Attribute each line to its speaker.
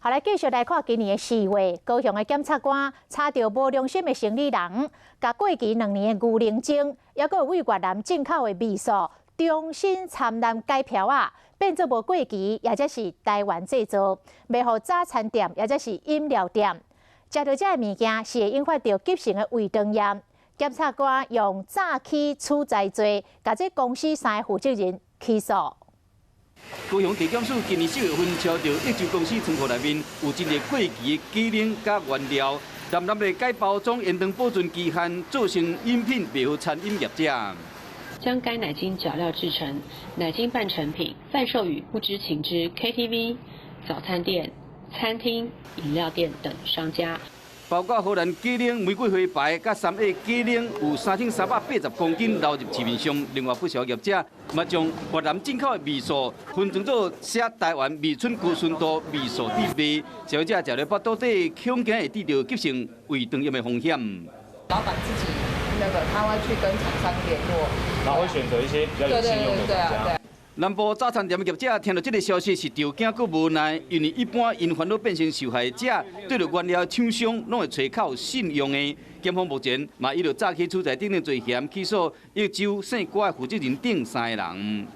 Speaker 1: 后来继续来看今年的4月，高雄的检察官查到无良心的生意人，甲过期2年的牛奶精，还有为越南进口的味素重新掺染改票啊，变做无过期，或者是台湾制造，卖予早餐店或者是饮料店。食到这个物件是会引发到急性的胃肠炎。检察官用诈欺处罪罪，甲这公司3个负责人起诉。
Speaker 2: 高雄地检署今年4月份查到一州公司仓库内面有一个过期的鸡奶甲原料，淡淡的改包装延长保存期限，造成饮品卖予餐饮业者。
Speaker 3: 将该奶精搅料制成奶精半成品，贩售予不知情之 KTV、早餐店、餐厅、饮料店等商家。
Speaker 2: 包括荷兰鸡奶、玫瑰花牌、甲3A鸡奶有3380公斤流入市面上。另外，不少业者嘛将越南进口的味素分装做写台湾味春高纯度味素底卖，消费者食了腹肚底，恐惊会遇到急性胃肠炎的风险。
Speaker 4: 老板自己他会去跟厂商联络，
Speaker 5: 然后会选择一些比较有信用的厂家。
Speaker 2: 南部早餐店的业者听到这个消息是着惊佮无奈，因为一般因烦恼变成受害者，对着原料厂商拢会找靠信用的。检方目前嘛依着诈欺处罪等罪嫌起诉，一州姓郭的负责人等3个人。